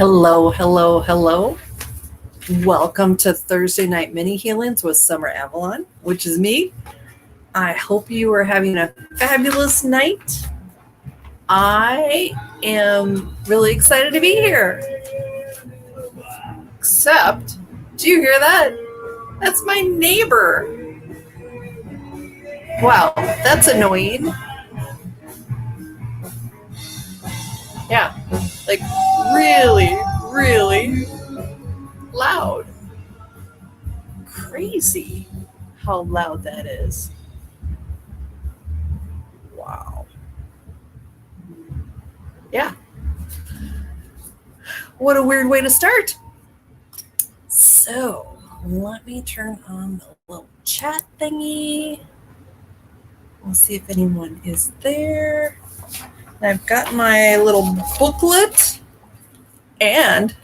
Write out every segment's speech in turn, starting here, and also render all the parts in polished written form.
Hello, hello, hello. Welcome to Thursday Night Mini Healings with Summer Avalon, which is me. I hope you are having a fabulous night. I am really excited to be here. Except, do you hear that? That's my neighbor. Wow, that's annoying. Yeah, like really, really loud. Crazy how loud that is. Wow. Yeah. What a weird way to start. So let me turn on the little chat thingy. We'll see if anyone is there. I've got my little booklet and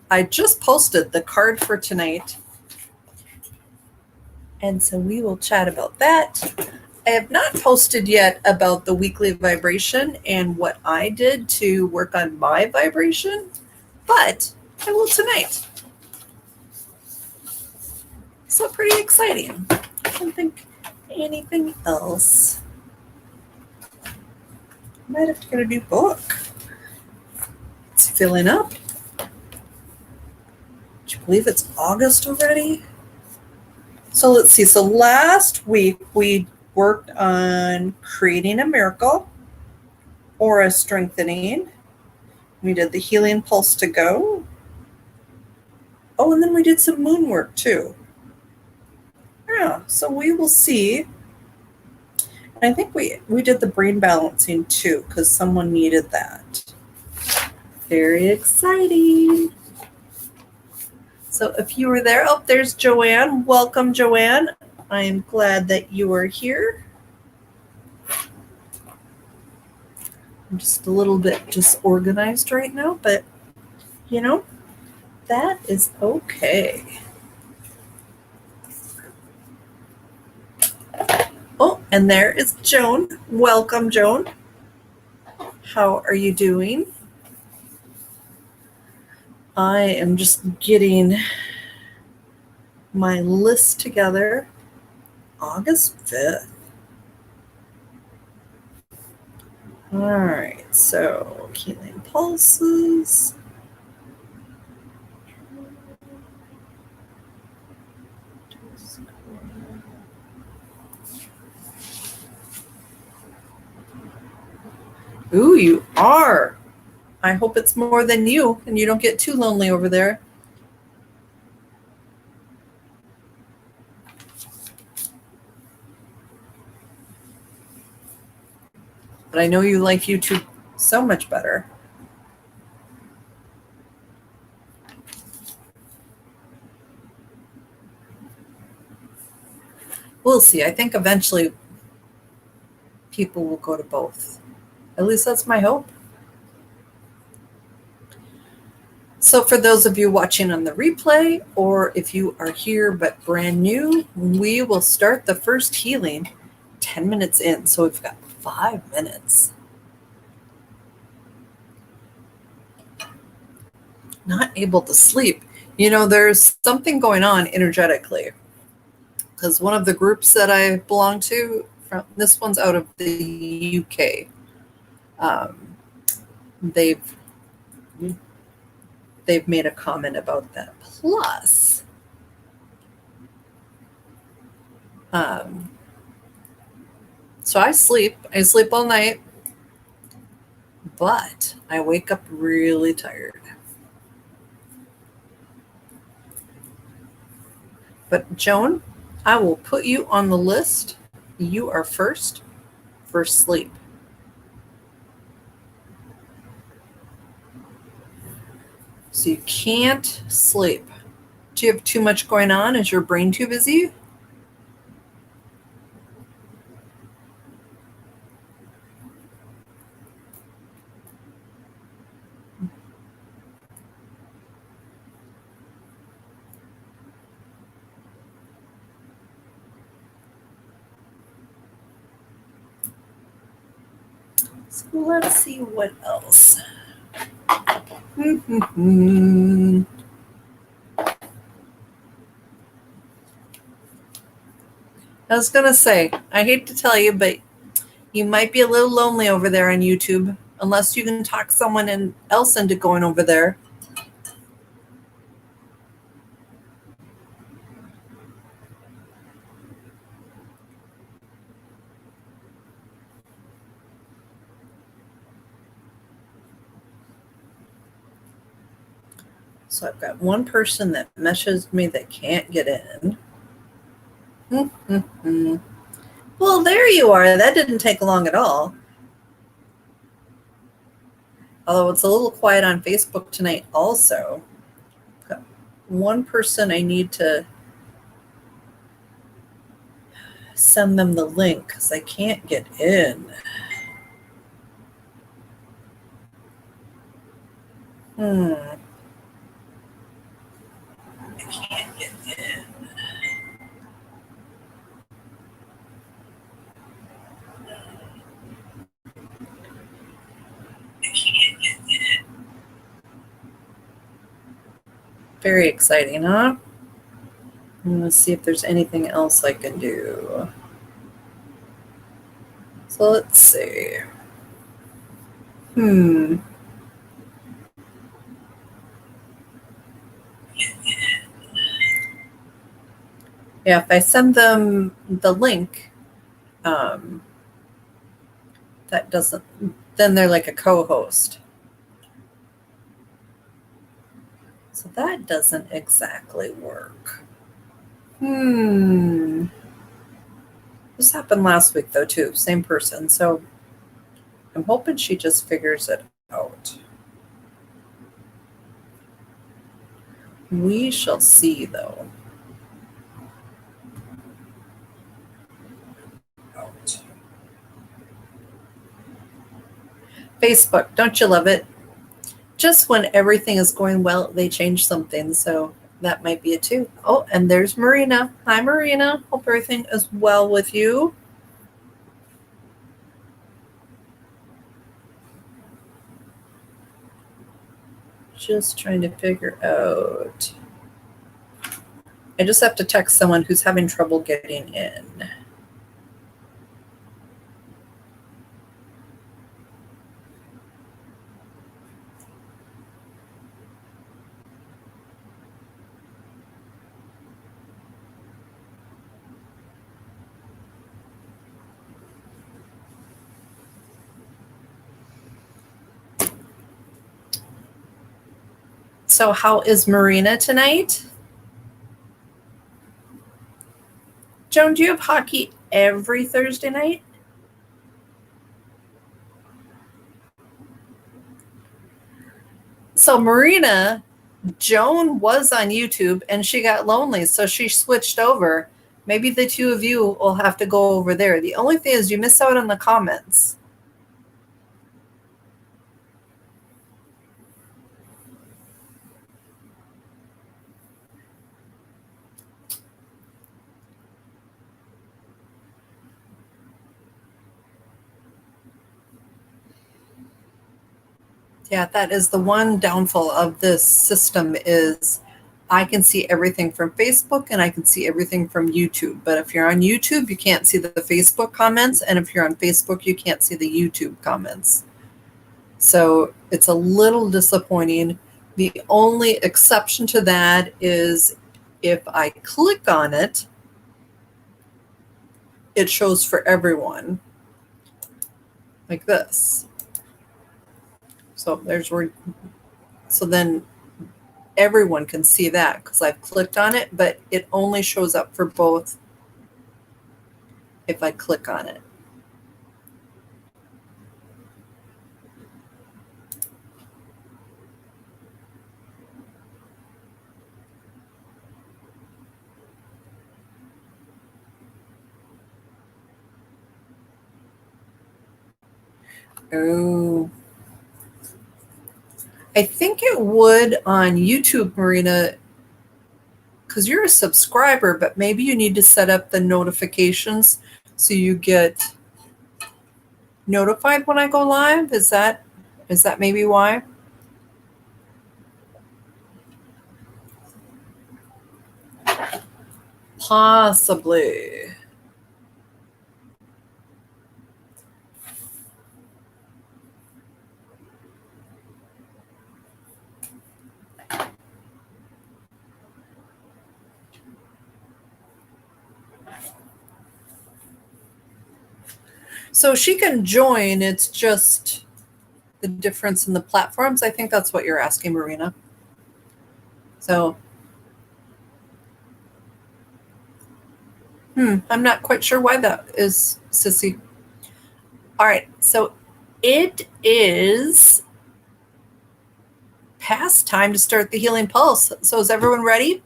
I just posted the card for tonight. And so we will chat about that. I have not posted yet about the weekly vibration and what I did to work on my vibration, but I will tonight. So pretty exciting. I can't think anything else. Might have to get a new book. It's filling up. Would you believe it's August already? So let's see. So last week we worked on creating a miracle, aura strengthening. We did the healing pulse to go. Oh, and then we did some moon work too. Yeah, so we will see. And I think we did the brain balancing too because someone needed that. Very exciting. So if you were there, oh, there's Joanne. Welcome, Joanne. I'm glad that you are here. I'm just a little bit disorganized right now, but you know, that is okay. Oh, and there is Joan. Welcome, Joan. How are you doing? I am just getting my list together. August 5th. All right, so healing pulses. Ooh, you are. I hope it's more than you and you don't get too lonely over there. But I know you like YouTube so much better. We'll see. I think eventually people will go to both. At least that's my hope. So for those of you watching on the replay, or if you are here but brand new, we will start the first healing 10 minutes in. So we've got 5 minutes. Not able to sleep. You know, there's something going on energetically. Because one of the groups that I belong to, this one's out of the UK. They've made a comment about that. Plus, so I sleep all night, but I wake up really tired. But Joan, I will put you on the list. You are first for sleep. So you can't sleep. Do you have too much going on? Is your brain too busy? So let's see what else. I was going to say, I hate to tell you, but you might be a little lonely over there on YouTube, unless you can talk someone else into going over there. So I've got one person that messaged me that can't get in. Well, there you are. That didn't take long at all. Although it's a little quiet on Facebook tonight also. Got one person I need to send them the link because I can't get in. I can't get in. Very exciting, huh? I'm going to see if there's anything else I can do. So let's see. Yeah, if I send them the link, that doesn't, then they're like a co-host. So that doesn't exactly work. This happened last week though too, same person. So I'm hoping she just figures it out. We shall see though. Facebook, don't you love it? Just when everything is going well, they change something. So that might be it too. Oh, and there's Marina. Hi, Marina. Hope everything is well with you. Just trying to figure out. I just have to text someone who's having trouble getting in. So how is Marina tonight? Joan, do you have hockey every Thursday night? So Marina, Joan was on YouTube and she got lonely, so she switched over. Maybe the two of you will have to go over there. The only thing is you miss out on the comments. Yeah, that is the one downfall of this system is I can see everything from Facebook and I can see everything from YouTube. But if you're on YouTube, you can't see the Facebook comments. And if you're on Facebook, you can't see the YouTube comments. So it's a little disappointing. The only exception to that is if I click on it, it shows for everyone like this. So there's where, so then everyone can see that because I've clicked on it, but it only shows up for both if I click on it. Oh, I think it would on YouTube, Marina, because you're a subscriber, but maybe you need to set up the notifications so you get notified when I go live. Is that maybe why? Possibly. So she can join. It's just the difference in the platforms. I think that's what you're asking, Marina. So, I'm not quite sure why that is, Sissy. All right. So it is past time to start the healing pulse. So is everyone ready?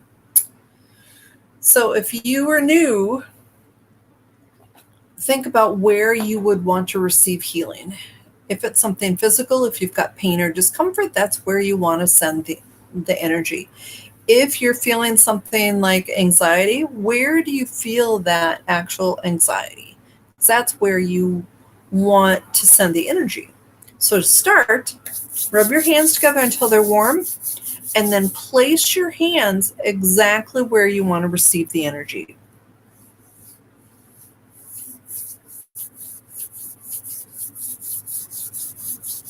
So if you are new, think about where you would want to receive healing. If it's something physical, if you've got pain or discomfort, that's where you want to send the energy. If you're feeling something like anxiety, where do you feel that actual anxiety? That's where you want to send the energy. So to start, rub your hands together until they're warm, and then place your hands exactly where you want to receive the energy.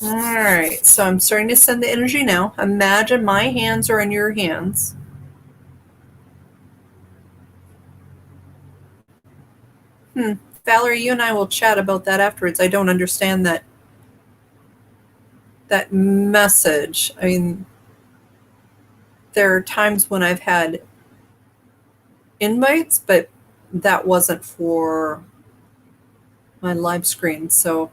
All right, so I'm starting to send the energy now. Imagine my hands are in your hands. Valerie, you and I will chat about that afterwards. I don't understand that message. I mean, there are times when I've had invites, but that wasn't for my live screen. So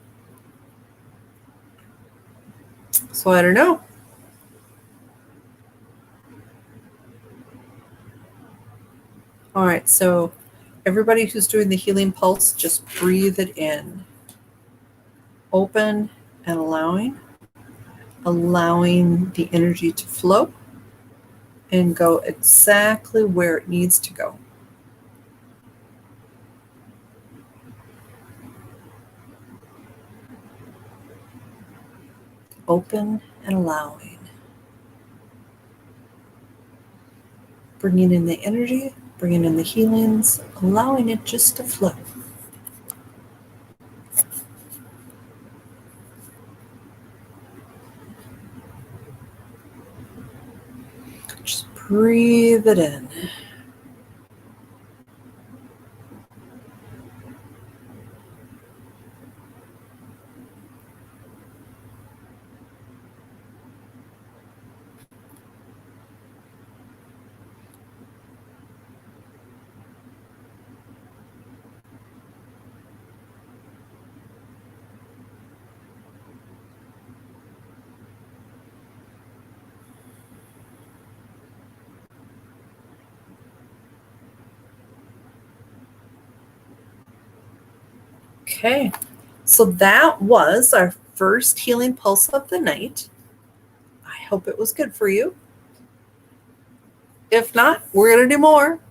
I don't know. All right, so everybody who's doing the healing pulse, just breathe it in. Open and allowing the energy to flow and go exactly where it needs to go. Open and allowing. Bringing in the energy, bringing in the healings, allowing it just to flow. Just breathe it in. Okay, so that was our first healing pulse of the night. I hope it was good for you. If not, we're going to do more,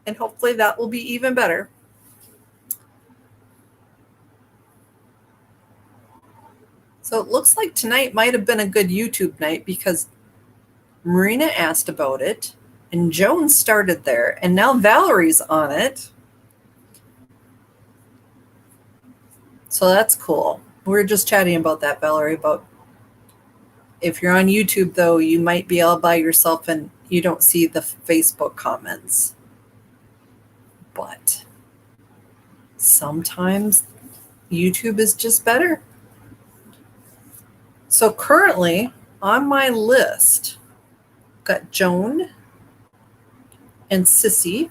and hopefully that will be even better. So it looks like tonight might have been a good YouTube night because Marina asked about it, and Joan started there, and now Valerie's on it. So that's cool. We were just chatting about that, Valerie, about if you're on YouTube, though, you might be all by yourself and you don't see the Facebook comments. But sometimes YouTube is just better. So currently on my list, I've got Joan and Sissy.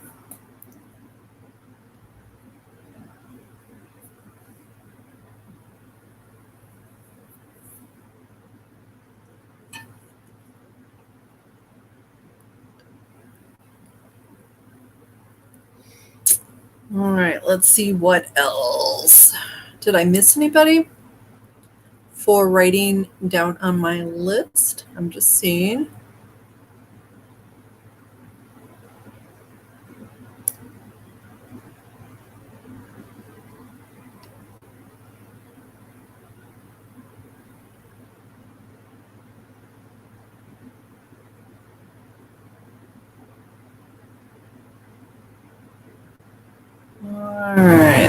All right, let's see what else. Did I miss anybody for writing down on my list? I'm just seeing.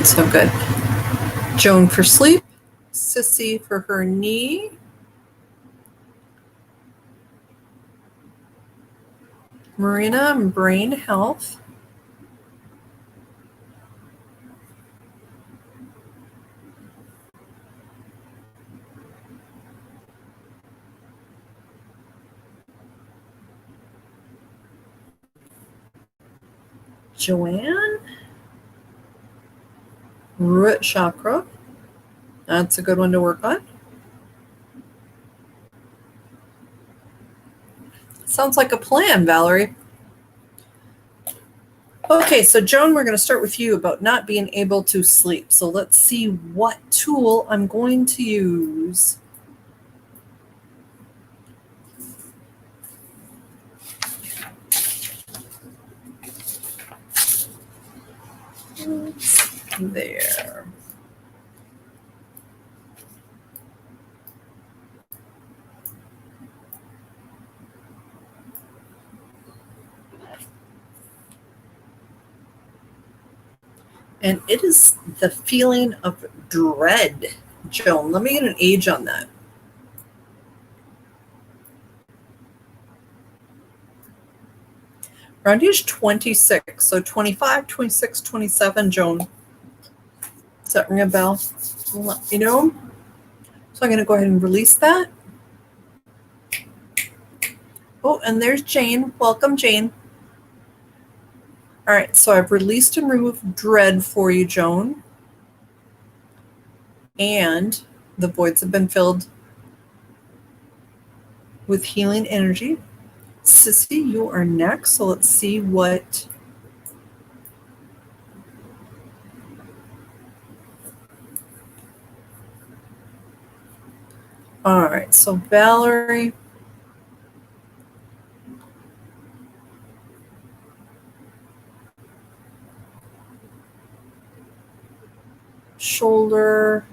right, so good. Joan for sleep, Sissy for her knee, Marina and brain health, Joanne, root chakra. That's a good one to work on. Sounds like a plan, Valerie. Okay, so Joan, we're going to start with you about not being able to sleep. So let's see what tool I'm going to use. There. And it is the feeling of dread. Joan, let me get an age on that. Around age 26. So 25, 26, 27, Joan. Does that ring a bell? Let me know. So I'm going to go ahead and release that. Oh, and there's Jane. Welcome, Jane. All right, so I've released and removed dread for you, Joan. And the voids have been filled with healing energy. Sissy, you are next. So let's see what... All right, so Valerie... Shoulder...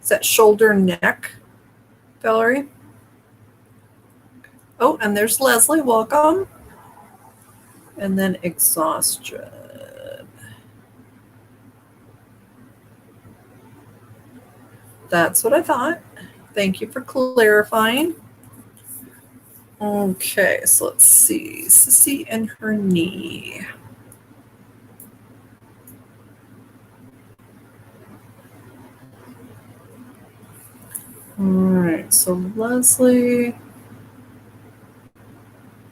Is that shoulder, neck, Valerie? Oh, and there's Leslie. Welcome. And then exhaustion. That's what I thought. Thank you for clarifying. Okay, so let's see. Sissy and her knee. All right, so Leslie,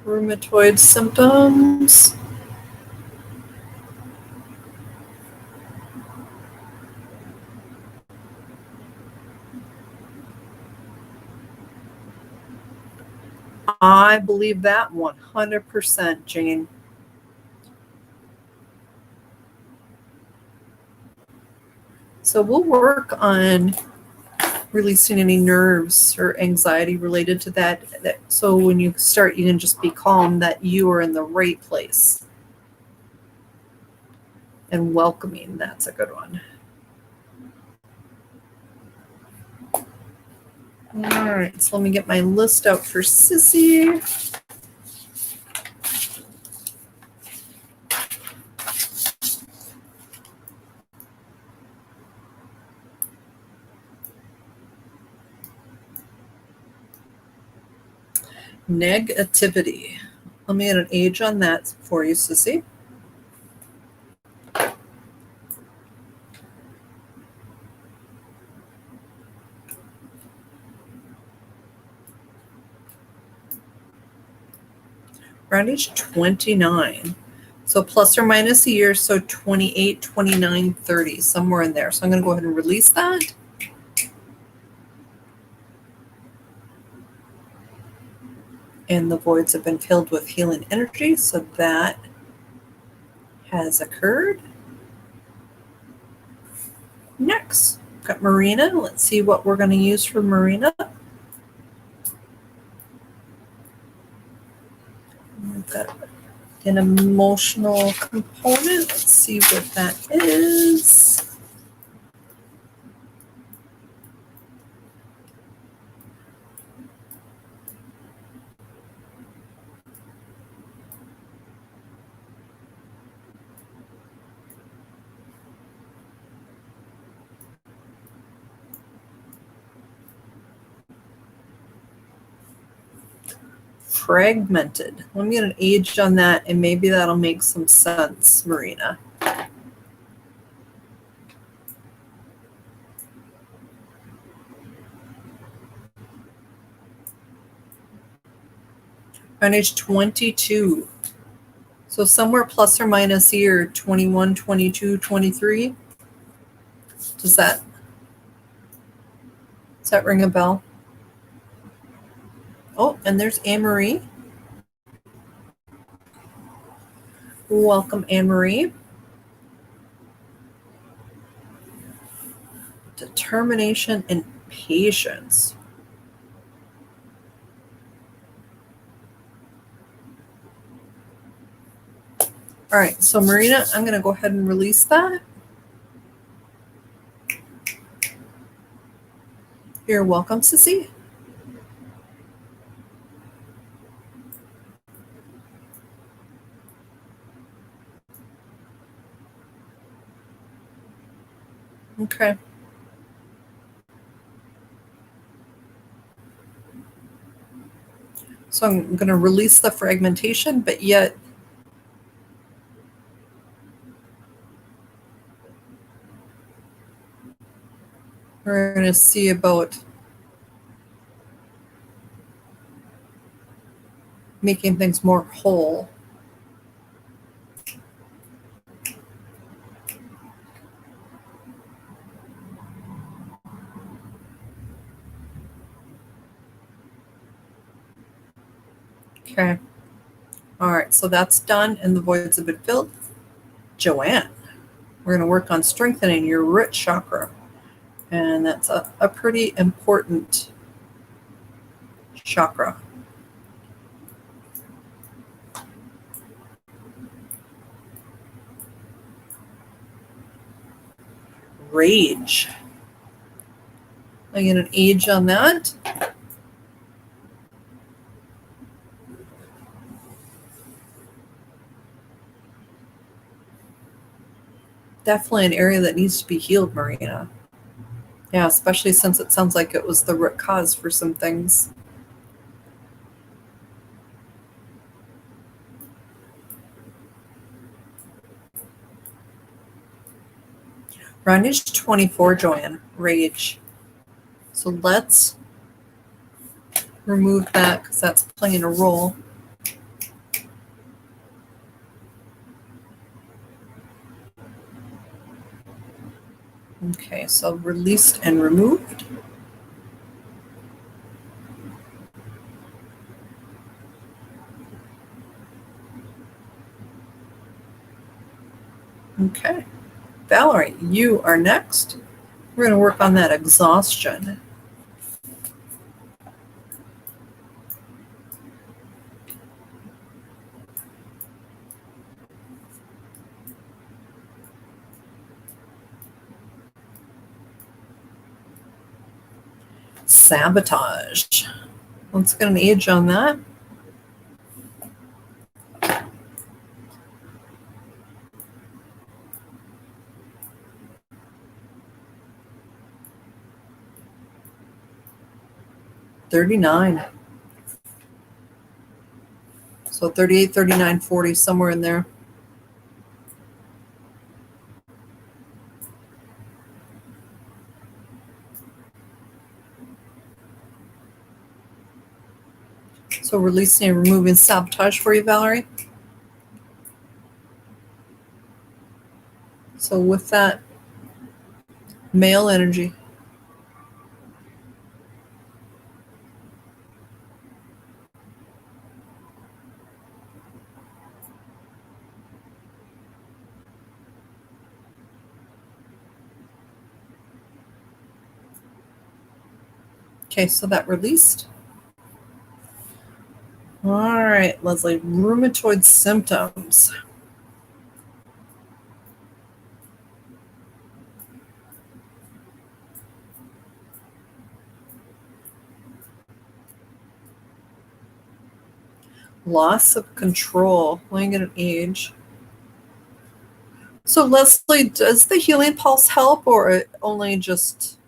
rheumatoid symptoms. I believe that 100%, Jane. So we'll work on releasing any nerves or anxiety related to that. So when you start, you can just be calm that you are in the right place. And welcoming, that's a good one. All right, so let me get my list out for Sissy. Negativity. Let me get an age on that for you, Sissy. Around age 29. So plus or minus a year, so 28, 29, 30, somewhere in there. So I'm going to go ahead and release that. And the voids have been filled with healing energy, so that has occurred. Next, got Marina. Let's see what we're going to use for Marina. We've got an emotional component. Let's see what that is. fragmented. Let me get an age on that, and maybe that'll make some sense, Marina. On age 22. So somewhere plus or minus here, 21, 22, 23. Does that ring a bell? Oh, and there's Anne-Marie. Welcome, Anne-Marie. Determination and patience. All right, so Marina, I'm going to go ahead and release that. You're welcome, Sissy. Okay. So I'm going to release the fragmentation, but yet we're going to see about making things more whole. Okay. All right, so that's done and the voids have been filled. Joanne, we're going to work on strengthening your root chakra. And that's a pretty important chakra. Rage. I get an age on that. Definitely an area that needs to be healed, Marina. Yeah, especially since it sounds like it was the root cause for some things. Around age 24, Joanne, rage. So let's remove that because that's playing a role. Okay, so released and removed. Okay. Valerie, you are next. We're going to work on that exhaustion. Sabotage. Let's get an age on that. $39. So 38, 39, 40, somewhere in there. So releasing and removing sabotage for you, Valerie. So with that, male energy. Okay, so that released. All right, Leslie, rheumatoid symptoms. Loss of control. Let me get an age. So Leslie, does the healing pulse help or only just,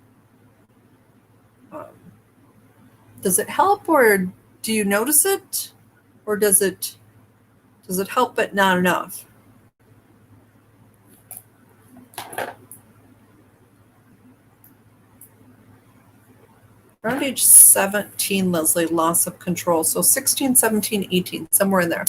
does it help or do you notice it? Or does it help but not enough? Around age 17, Leslie, loss of control. So 16, 17, 18, somewhere in there.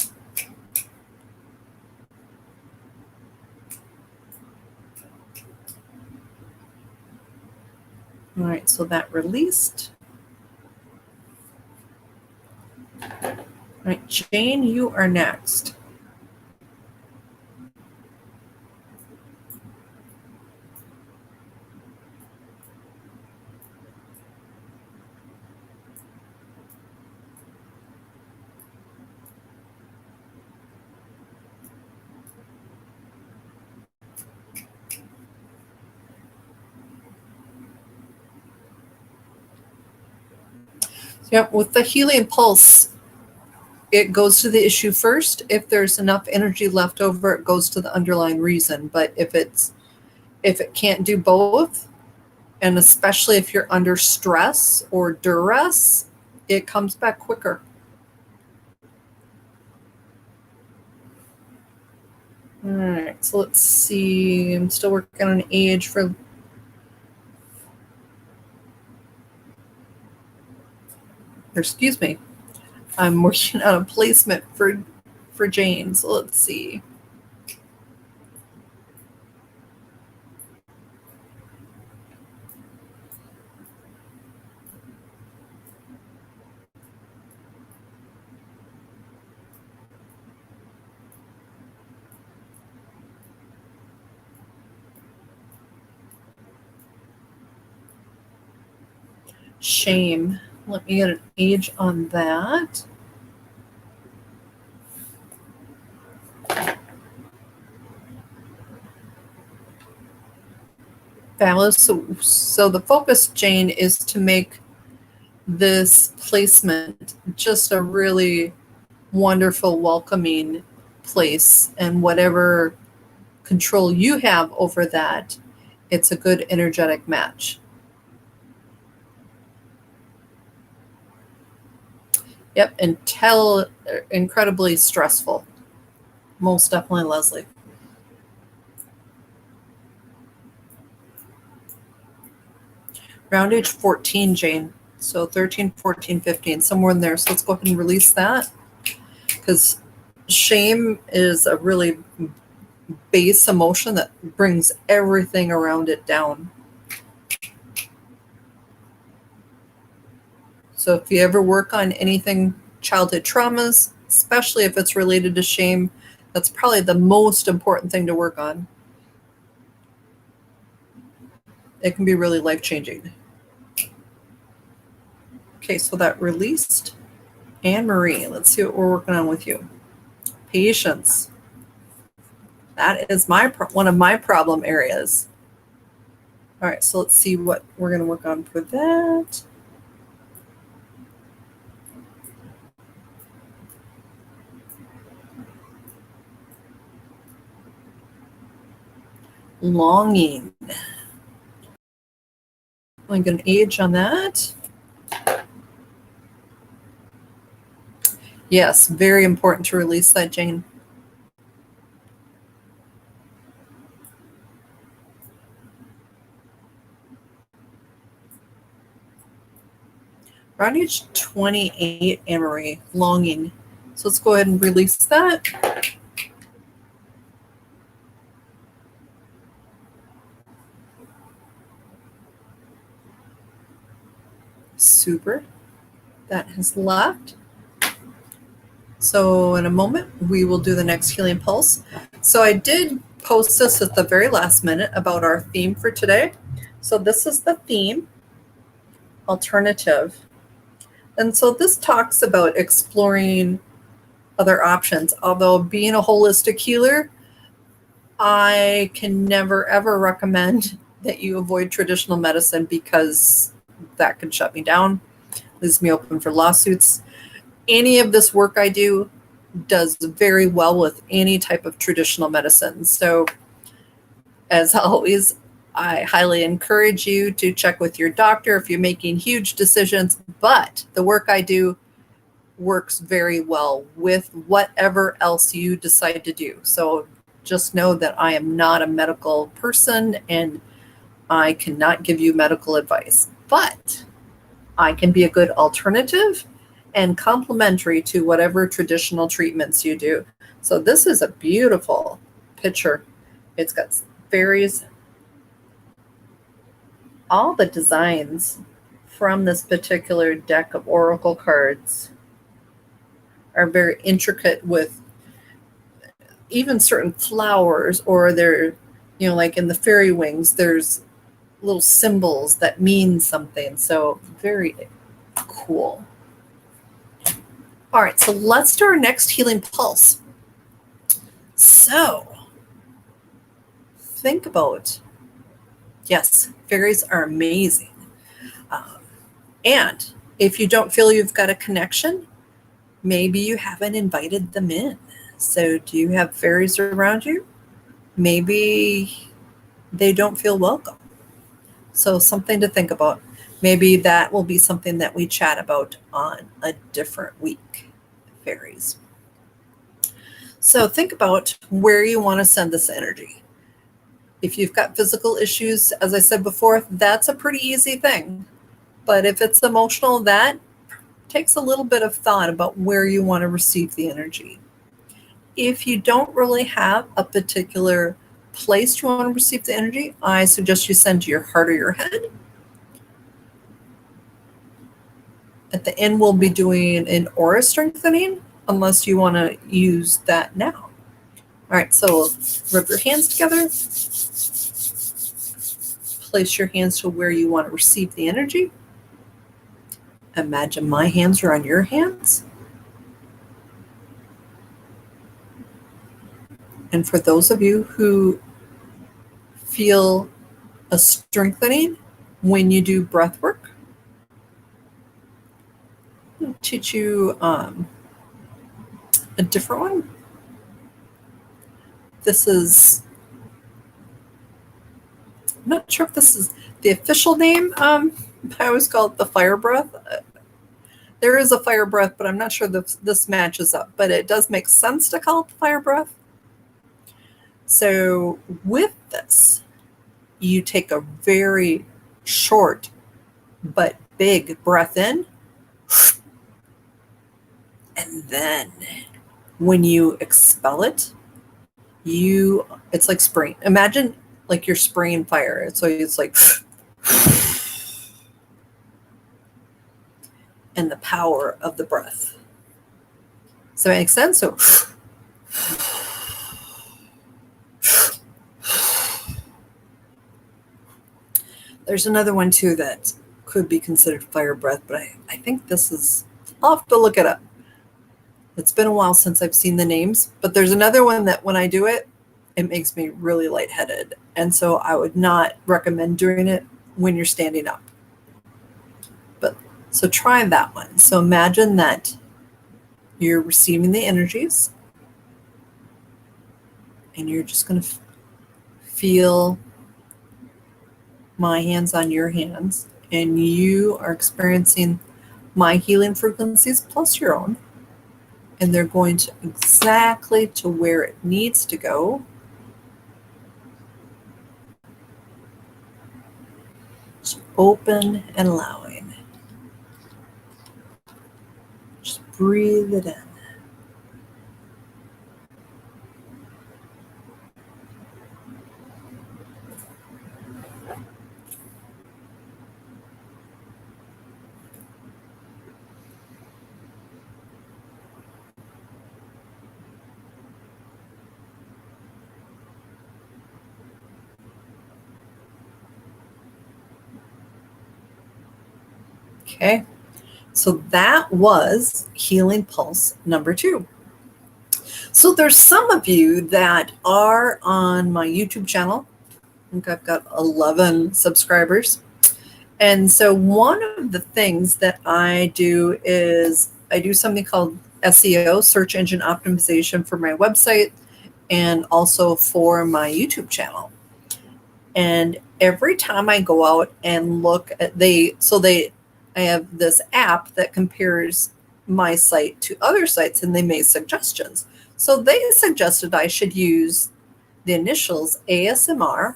All right, so that released. All right, Jane, you are next. Yep, with the healing pulse, it goes to the issue first. If there's enough energy left over, it goes to the underlying reason. But if it can't do both, and especially if you're under stress or duress, it comes back quicker. All right, so let's see. I'm still working on an age for. Excuse me. I'm working on a placement for Jane. So let's see. Shame. Let me get an age on that. Fabulous. So the focus, Jane, is to make this placement just a really wonderful, welcoming place. And whatever control you have over that, it's a good energetic match. Yep, incredibly stressful. Most definitely, Leslie. Around age 14, Jane. So 13, 14, 15, somewhere in there. So let's go ahead and release that. Because shame is a really base emotion that brings everything around it down. So if you ever work on anything, childhood traumas, especially if it's related to shame, that's probably the most important thing to work on. It can be really life-changing. Okay, so that released. Anne-Marie, let's see what we're working on with you. Patience. That is one of my problem areas. All right, so let's see what we're going to work on for that. Longing. I'm going to age on that. Yes, very important to release that, Jane. Around age 28, Anne-Marie, longing. So let's go ahead and release that. Super. That has left. So in a moment, we will do the next healing pulse. So I did post this at the very last minute about our theme for today. So this is the theme, alternative. And so this talks about exploring other options. Although being a holistic healer, I can never, ever recommend that you avoid traditional medicine because that could shut me down, leaves me open for lawsuits. Any of this work I do does very well with any type of traditional medicine. So as always, I highly encourage you to check with your doctor if you're making huge decisions, but the work I do works very well with whatever else you decide to do. So just know that I am not a medical person and I cannot give you medical advice, but I can be a good alternative and complementary to whatever traditional treatments you do. So this is a beautiful picture. It's got fairies. All the designs from this particular deck of oracle cards are very intricate, with even certain flowers, or they're, like in the fairy wings, there's little symbols that mean something. So very cool. All right, so let's do our next healing pulse. So think about, yes, fairies are amazing. And if you don't feel you've got a connection, maybe you haven't invited them in. So do you have fairies around you? Maybe they don't feel welcome. So something to think about. Maybe that will be something that we chat about on a different week, fairies. So think about where you want to send this energy. If you've got physical issues, as I said before, that's a pretty easy thing. But if it's emotional, that takes a little bit of thought about where you want to receive the energy. If you don't really have a particular place you want to receive the energy, I suggest you send to your heart or your head. At the end, we'll be doing an aura strengthening, unless you want to use that now. All right, so rub your hands together. Place your hands to where you want to receive the energy. Imagine my hands are on your hands. And for those of you who feel a strengthening when you do breath work, I'll teach you a different one. This is, I'm not sure if this is the official name. I always call it the fire breath. There is a fire breath, but I'm not sure this matches up, but it does make sense to call it the fire breath. So with this, you take a very short but big breath in, and then when you expel it, it's like spraying. Imagine like you're spraying fire. So it's like, and the power of the breath. So it makes sense? So there's another one too that could be considered fire breath, but I think this is, I'll have to look it up. It's been a while since I've seen the names, but there's another one that when I do it, it makes me really lightheaded. And so I would not recommend doing it when you're standing up. But so try that one. So imagine that you're receiving the energies and you're just going to feel my hands on your hands, and you are experiencing my healing frequencies plus your own. And they're going to exactly to where it needs to go. Just open and allowing. Just breathe it in. Okay, so that was Healing Pulse number 2. So there's some of you that are on my YouTube channel. I think I've got 11 subscribers. And so one of the things that I do is I do something called SEO, search engine optimization, for my website and also for my YouTube channel. And every time I go out and look at I have this app that compares my site to other sites and they made suggestions. So they suggested I should use the initials ASMR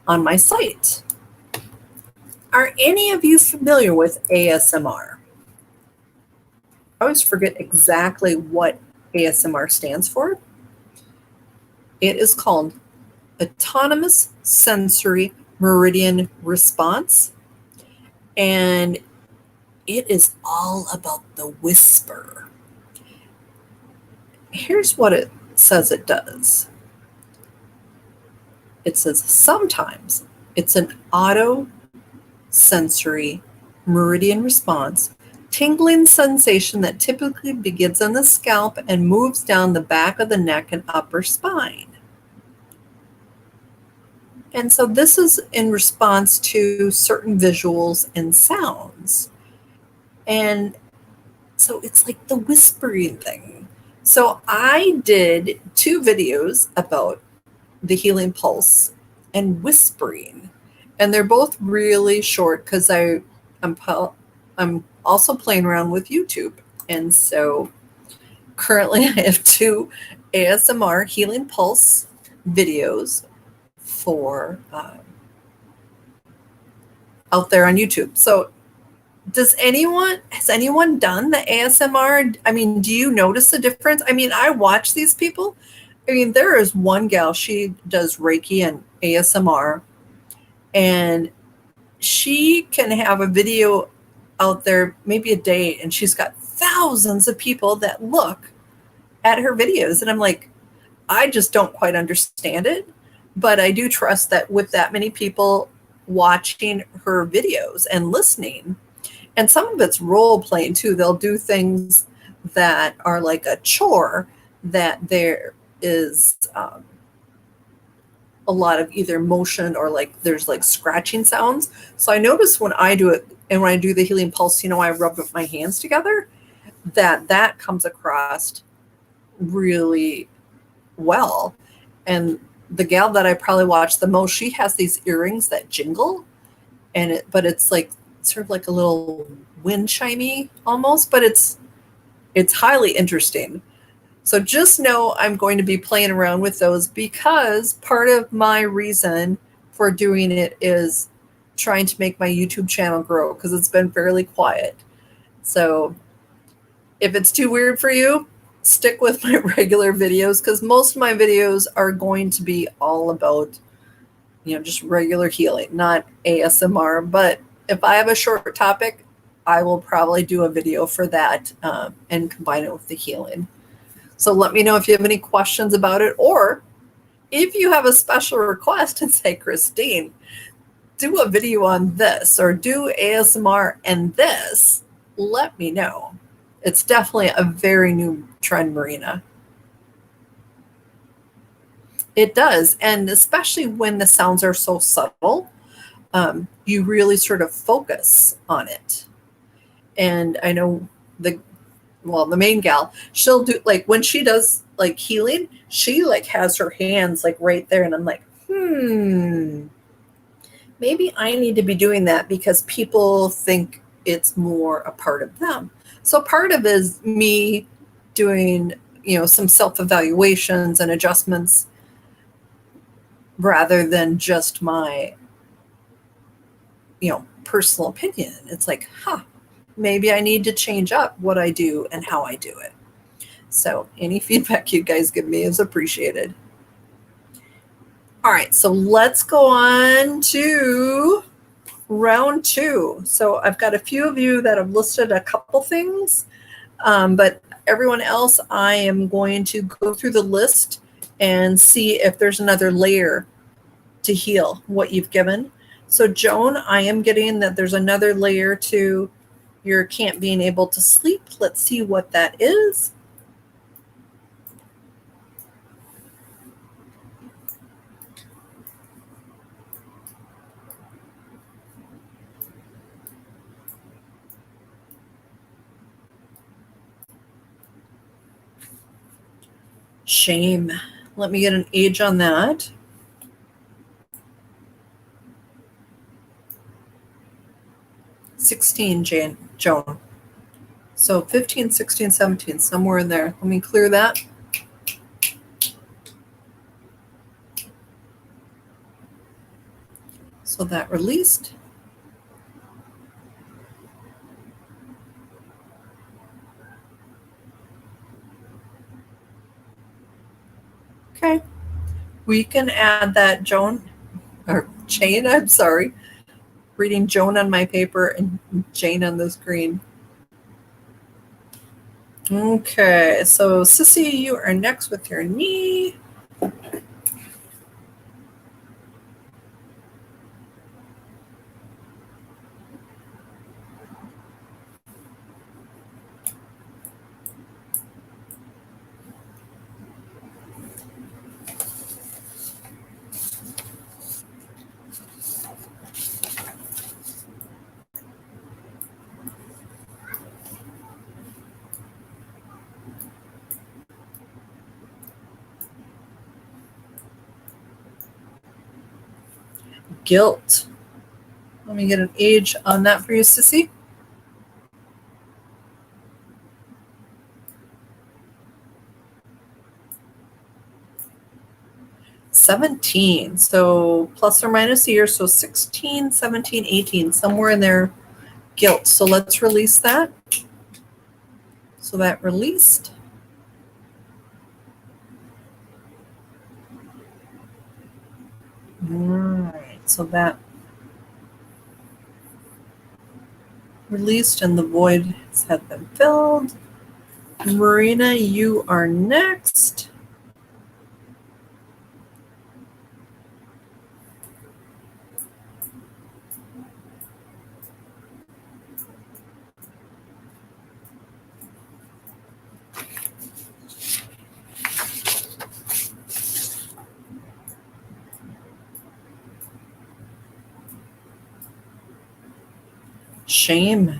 on my site. Are any of you familiar with ASMR? I always forget exactly what ASMR stands for. It is called Autonomous Sensory Meridian Response, and it is all about the whisper. Here's what it says it does. It says sometimes it's an auto-sensory meridian response, tingling sensation that typically begins on the scalp and moves down the back of the neck and upper spine. And so this is in response to certain visuals and sounds. And so it's like the whispering thing. So I did 2 videos about the healing pulse and whispering. And they're both really short because I'm also playing around with YouTube. And so currently I have 2 ASMR healing pulse videos for out there on YouTube. So has anyone done the ASMR? I mean, do you notice the difference? I mean, I watch these people. I mean, there is one gal, she does Reiki and ASMR, and she can have a video out there maybe a day, and she's got thousands of people that look at her videos. And I'm like, I just don't quite understand it. But I do trust that with that many people watching her videos and listening, and some of it's role playing too. They'll do things that are like a chore, that there is a lot of either motion or like there's like scratching sounds. So I notice when I do it and when I do the healing pulse, I rub my hands together, that comes across really well. And the gal that I probably watch the most, she has these earrings that jingle, but it's like sort of like a little wind chimey almost, but it's highly interesting. So just know I'm going to be playing around with those, because part of my reason for doing it is trying to make my YouTube channel grow, because it's been fairly quiet. So if it's too weird for you, stick with my regular videos, because most of my videos are going to be all about, just regular healing, not ASMR. But if I have a short topic, I will probably do a video for that and combine it with the healing. So let me know if you have any questions about it, or if you have a special request and say, Christine, do a video on this or do ASMR and this, let me know. It's definitely a very new trend, Marina. It does. And especially when the sounds are so subtle, you really sort of focus on it. And I know the main gal, she'll do, like, when she does like healing, she like has her hands like right there. And I'm like, maybe I need to be doing that, because people think it's more a part of them. So part of it is me doing, some self-evaluations and adjustments, rather than just my, personal opinion. It's like, maybe I need to change up what I do and how I do it. So any feedback you guys give me is appreciated. All right, so let's go on to round 2. So I've got a few of you that have listed a couple things, but everyone else, I am going to go through the list and see if there's another layer to heal what you've given. So Joan, I am getting that there's another layer to your can't being able to sleep. Let's see what that is. Shame. Let me get an age on that. 16, Joan. So 15, 16, 17, somewhere in there. Let me clear that. So that released. Okay. We can add that Joan, or Jane, I'm sorry. Reading Joan on my paper and Jane on the screen. Okay, so Sissy, you are next with your knee. Guilt. Let me get an age on that for you, Sissy. 17. So plus or minus a year. So 16, 17, 18, somewhere in there. Guilt. So let's release that. So that released. All right. So that released and the void has been filled. Marina, you are next. Shame.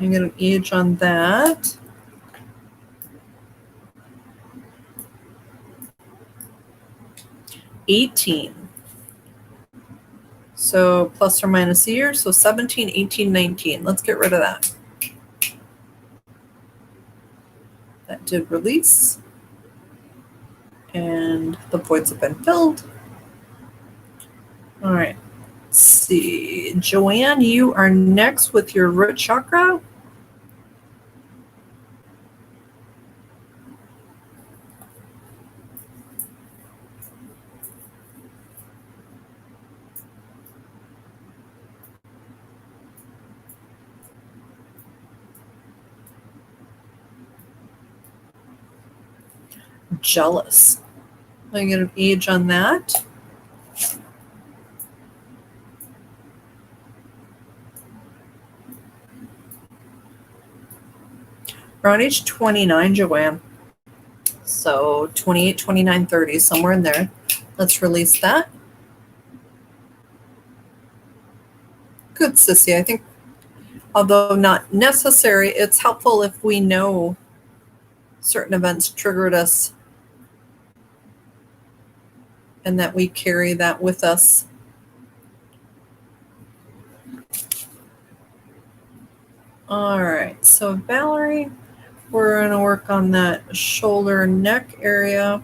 I'm going to age on that. $18. So plus or minus a year. So 17, 18, 19. Let's get rid of that. That did release. And the voids have been filled. All right. Let's see. Joanne, you are next with your root chakra. Jealous. I get an age on that. Around age 29, Joanne. So 28, 29, 30, somewhere in there. Let's release that. Good, Sissy. I think, although not necessary, it's helpful if we know certain events triggered us and that we carry that with us. All right, so Valerie, we're going to work on that shoulder neck area.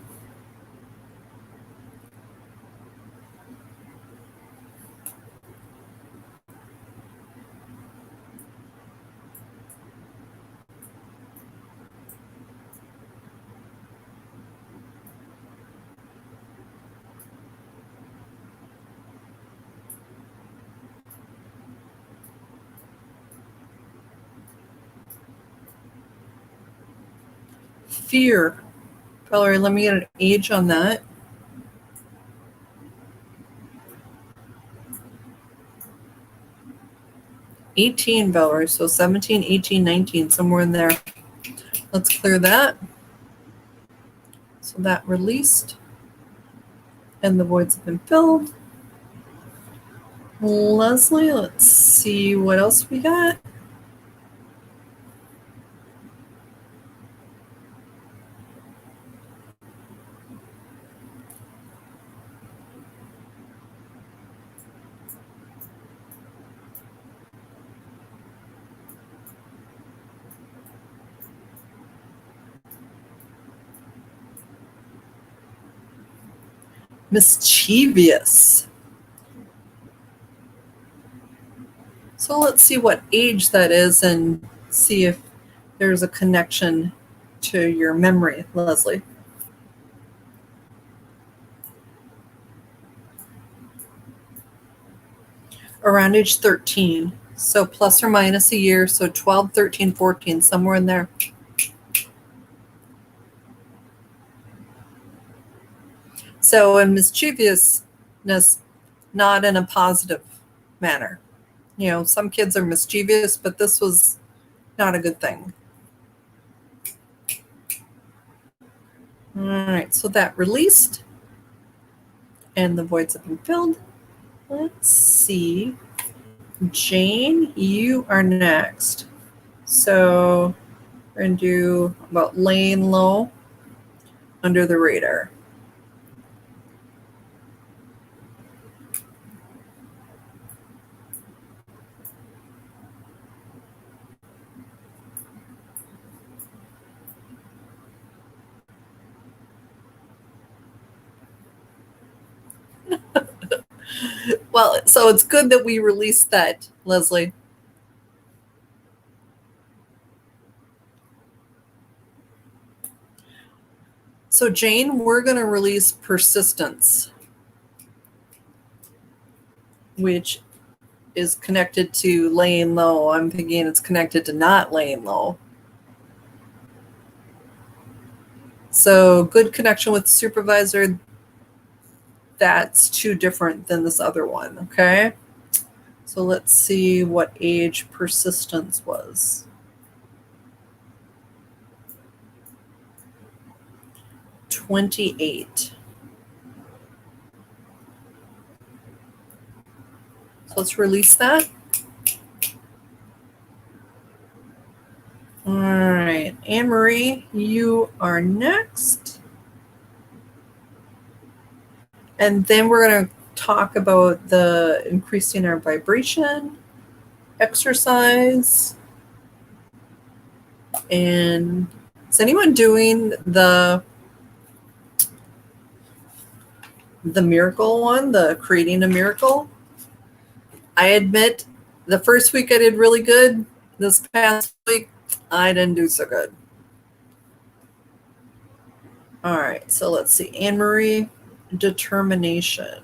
Fear. Valerie, let me get an age on that. $18, Valerie, so 17, 18, 19, somewhere in there. Let's clear that. So that released. And the voids have been filled. Leslie, let's see what else we got. Mischievous. So let's see what age that is and see if there's a connection to your memory, Leslie. Around age 13. So plus or minus a year. So 12, 13, 14, somewhere in there. So in mischievousness, not in a positive manner. You know, some kids are mischievous, but this was not a good thing. All right, so that released and the voids have been filled. Let's see. Jane, you are next. So we're going to do about laying low under the radar. Well, so it's good that we released that, Leslie. So Jane, we're going to release persistence, which is connected to laying low. I'm thinking it's connected to not laying low. So good connection with the supervisor. That's too different than this other one, okay? So let's see what age persistence was. 28. So let's release that. All right, Anne-Marie, you are next. And then we're going to talk about the increasing our vibration, exercise, and is anyone doing the miracle one, the creating a miracle? I admit the first week I did really good. This past week, I didn't do so good. All right, so let's see. Anne-Marie, determination.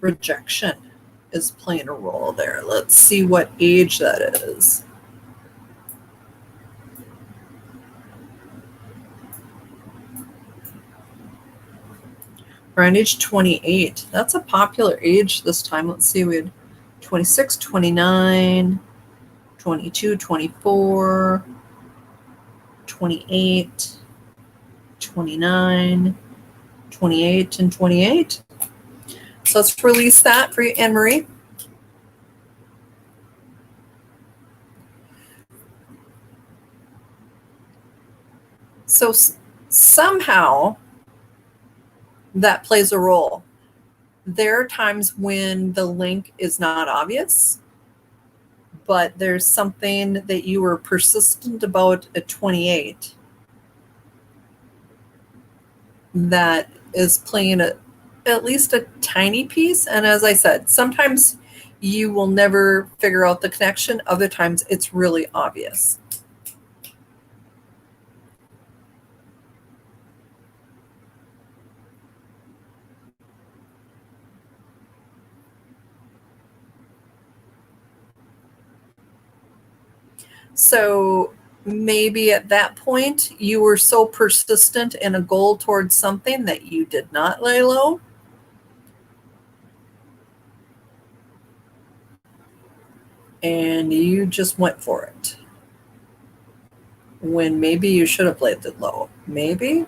Rejection is playing a role there. Let's see what age that is. Around age 28. That's a popular age this time. Let's see. We had 26, 29, 22, 24, 28, 29, 28, and 28. So let's release that for you, Anne-Marie. So somehow that plays a role. There are times when the link is not obvious, but there's something that you were persistent about at 28 that is playing at least a tiny piece. And as I said, sometimes you will never figure out the connection. Other times it's really obvious. So maybe at that point you were so persistent in a goal towards something that you did not lay low. And you just went for it. When maybe you should have laid it low. Maybe?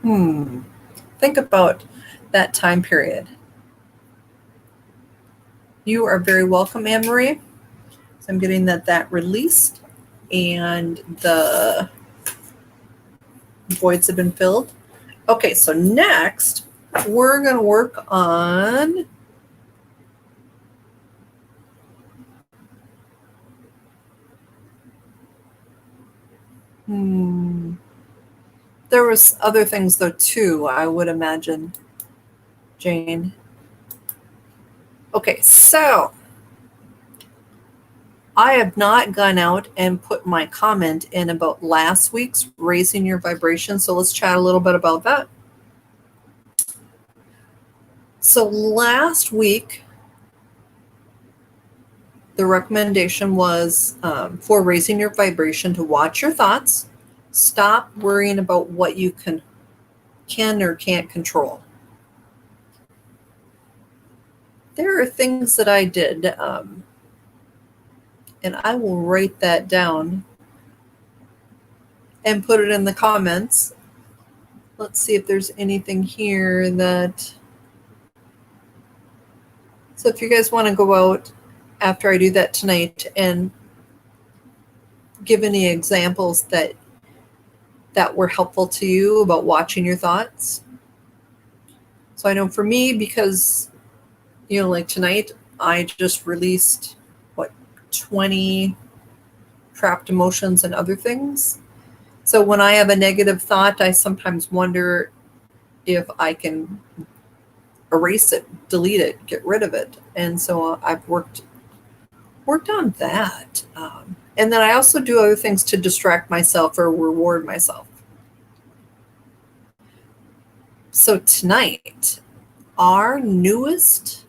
Think about that time period. You are very welcome, Anne-Marie. So I'm getting that released and the voids have been filled. Okay, so next we're going to work on there was other things though too, I would imagine, Jane. Okay, so I have not gone out and put my comment in about last week's raising your vibration. So let's chat a little bit about that. So last week, the recommendation was for raising your vibration to watch your thoughts, stop worrying about what you can or can't control. There are things that I did, and I will write that down and put it in the comments. Let's see if there's anything here that... So if you guys want to go out after I do that tonight and give any examples that were helpful to you about watching your thoughts. So I know for me, because, you know, like tonight, I just released, 20 trapped emotions and other things. So when I have a negative thought, I sometimes wonder if I can erase it, delete it, get rid of it. And so I've worked on that. And then I also do other things to distract myself or reward myself. So tonight, our newest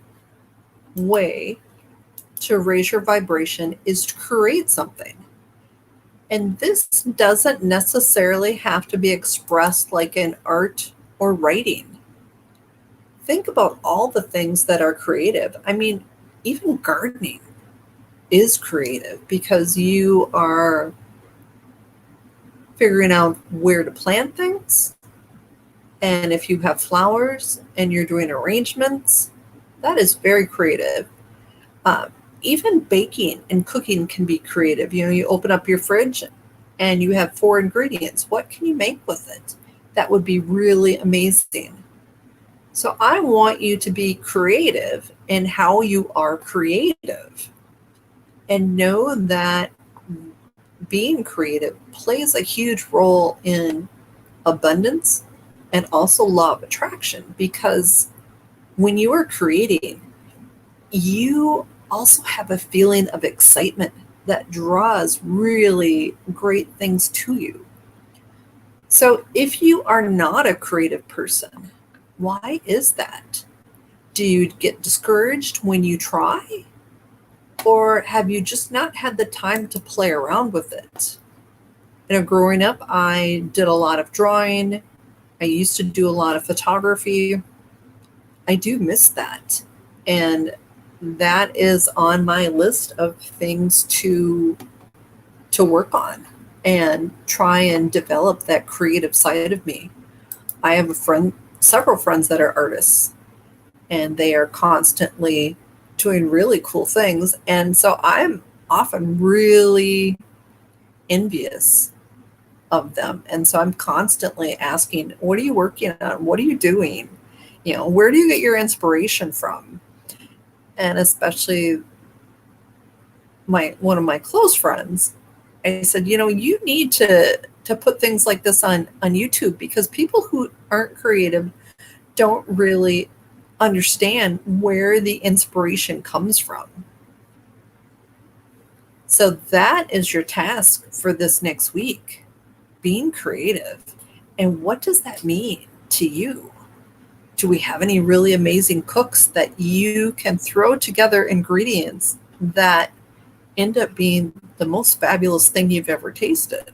way to raise your vibration is to create something. And this doesn't necessarily have to be expressed like in art or writing. Think about all the things that are creative. I mean, even gardening is creative because you are figuring out where to plant things. And if you have flowers and you're doing arrangements, that is very creative. Even baking and cooking can be creative. You know, you open up your fridge and you have 4 ingredients. What can you make with it? That would be really amazing. So I want you to be creative in how you are creative. And know that being creative plays a huge role in abundance and also law of attraction, because when you are creating, you also have a feeling of excitement that draws really great things to you. So if you are not a creative person, why is that? Do you get discouraged when you try? Or have you just not had the time to play around with it? You know, growing up, I did a lot of drawing. I used to do a lot of photography. I do miss that. And that is on my list of things to work on and try and develop that creative side of me. I have several friends that are artists, and they are constantly doing really cool things. And so I'm often really envious of them. And so I'm constantly asking, what are you working on? What are you doing? You know, where do you get your inspiration from? And especially one of my close friends, I said, you know, you need to put things like this on YouTube, because people who aren't creative don't really understand where the inspiration comes from. So that is your task for this next week, being creative. And what does that mean to you? Do we have any really amazing cooks that you can throw together ingredients that end up being the most fabulous thing you've ever tasted?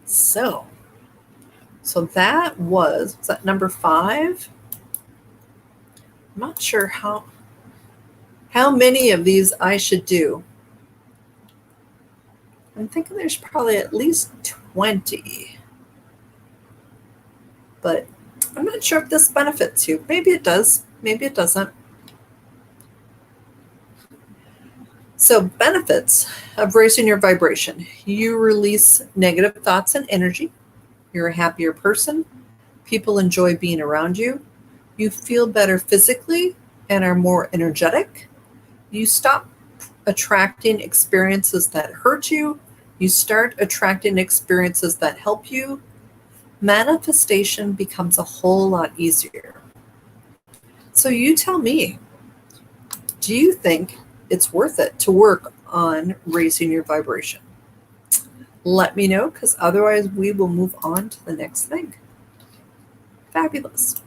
So that was that number 5? I'm not sure how many of these I should do. I'm thinking there's probably at least 20. But I'm not sure if this benefits you. Maybe it does. Maybe it doesn't. So benefits of raising your vibration. You release negative thoughts and energy. You're a happier person. People enjoy being around you. You feel better physically and are more energetic. You stop attracting experiences that hurt you. You start attracting experiences that help you. Manifestation becomes a whole lot easier. So you tell me, do you think it's worth it to work on raising your vibration? Let me know, because otherwise we will move on to the next thing. Fabulous.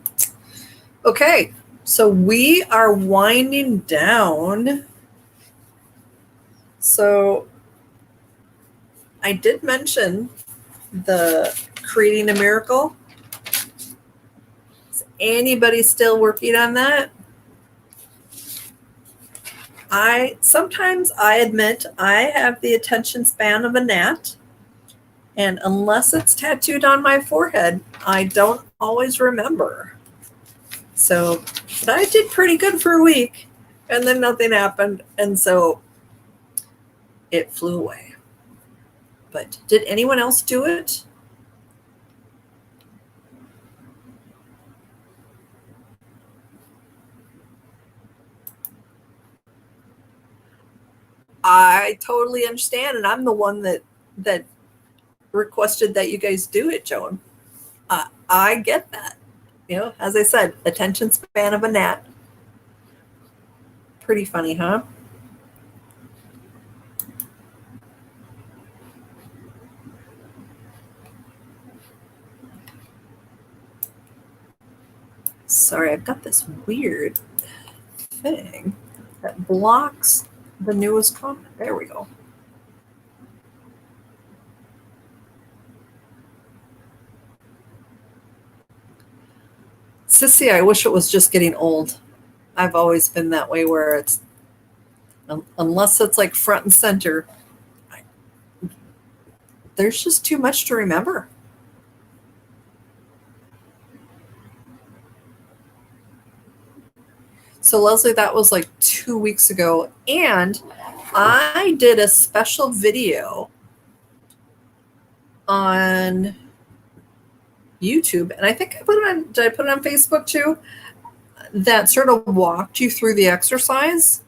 Okay, so we are winding down. So I did mention the creating a miracle. Is anybody still working on that? Sometimes I admit I have the attention span of a gnat, and unless it's tattooed on my forehead, I don't always remember. So, but I did pretty good for a week, and then nothing happened, and so it flew away. But did anyone else do it? I totally understand, and I'm the one that requested that you guys do it, Joan. I get that. You know, as I said, attention span of a gnat. Pretty funny, huh? Sorry, I've got this weird thing that blocks the newest comment. There we go. Sissy, I wish it was just getting old. I've always been that way where it's, unless it's like front and center, there's just too much to remember. So Leslie, that was like 2 weeks ago. And I did a special video on YouTube, and I think did I put it on Facebook too? That sort of walked you through the exercise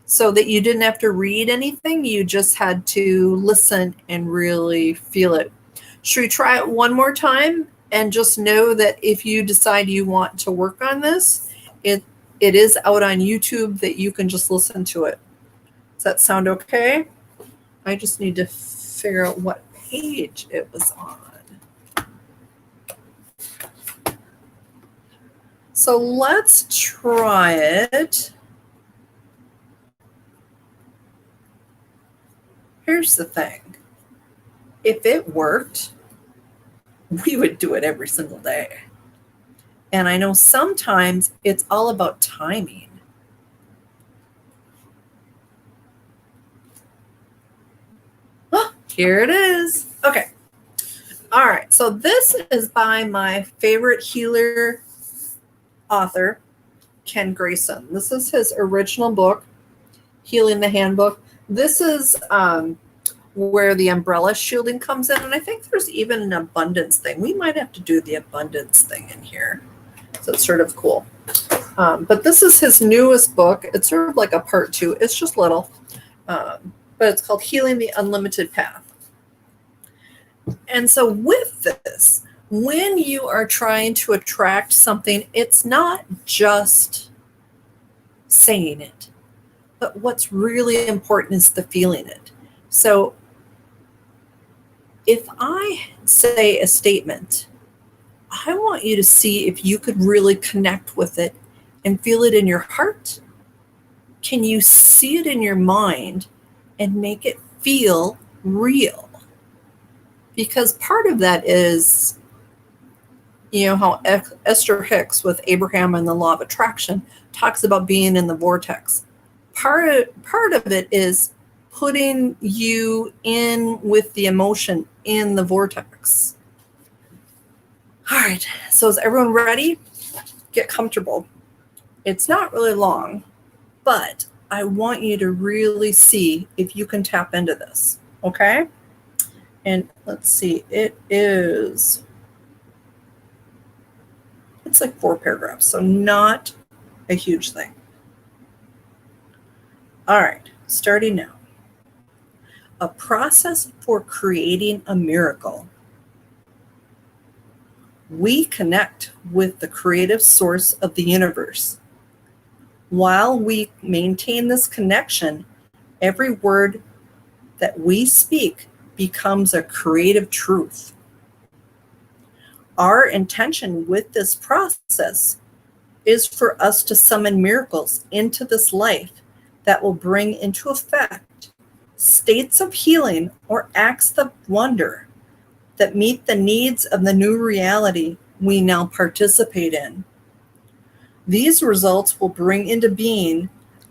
so that you didn't have to read anything. You just had to listen and really feel it. Should we try it one more time? And just know that if you decide you want to work on this, it is out on YouTube that you can just listen to it. Does that sound okay? I just need to figure out what page it was on. So let's try it. Here's the thing. If it worked, we would do it every single day. And I know sometimes it's all about timing. Oh, here it is. Okay. All right. So this is by my favorite healer author, Ken Grayson. This is his original book, Healing the Handbook. This is where the umbrella shielding comes in. And I think there's even an abundance thing. We might have to do the abundance thing in here. So it's sort of cool. But this is his newest book. It's sort of like a part 2. It's just little. But it's called Healing the Unlimited Path. And so with this, when you are trying to attract something, it's not just saying it, but what's really important is the feeling it. So if I say a statement, I want you to see if you could really connect with it and feel it in your heart. Can you see it in your mind and make it feel real? Because part of that is, you know, how Esther Hicks with Abraham and the Law of Attraction talks about being in the vortex. Part of it is putting you in with the emotion in the vortex. All right, so is everyone ready? Get comfortable. It's not really long, but I want you to really see if you can tap into this, okay? And let's see, it's like 4 paragraphs, so not a huge thing. All right, starting now. A process for creating a miracle. We connect with the creative source of the universe. While we maintain this connection, every word that we speak becomes a creative truth. Our intention with this process is for us to summon miracles into this life that will bring into effect states of healing or acts of wonder that meet the needs of the new reality we now participate in. These results will bring into being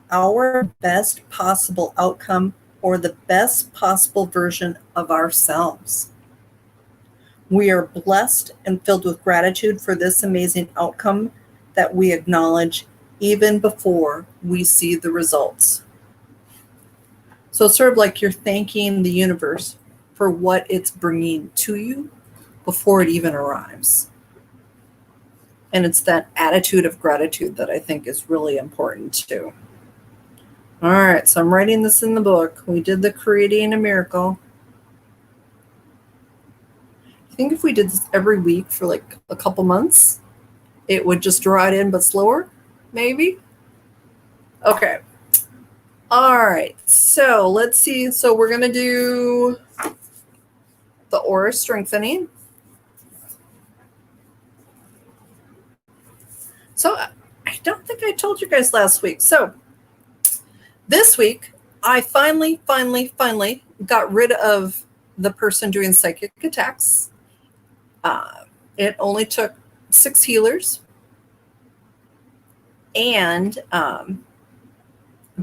our best possible outcome or the best possible version of ourselves. We are blessed and filled with gratitude for this amazing outcome that we acknowledge even before we see the results. So it's sort of like you're thanking the universe for what it's bringing to you before it even arrives. And it's that attitude of gratitude that I think is really important too. All right, so I'm writing this in the book. We did the creating a miracle. I think if we did this every week for like a couple months, it would just draw it in, but slower, maybe. Okay. All right, so let's see. So we're going to do the aura strengthening. So I don't think I told you guys last week. So this week, I finally got rid of the person doing psychic attacks. It only took 6 healers. And I've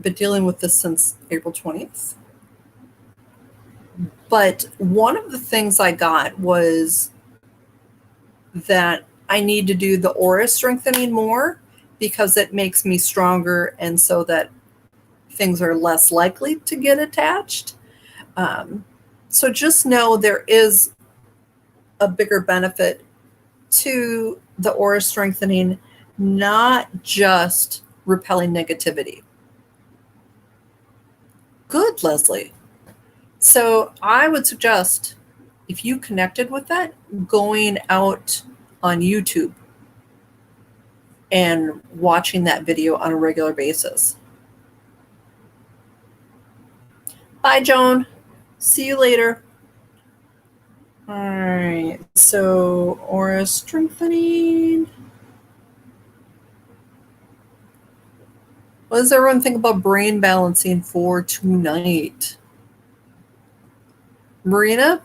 been dealing with this since April 20th. But one of the things I got was that I need to do the aura strengthening more because it makes me stronger, and so that things are less likely to get attached. So just know there is a bigger benefit to the aura strengthening, not just repelling negativity. Good, Leslie. So I would suggest, if you connected with that, going out on YouTube and watching that video on a regular basis. Bye, Joan. See you later. All right, so aura strengthening. What does everyone think about brain balancing for tonight? Marina,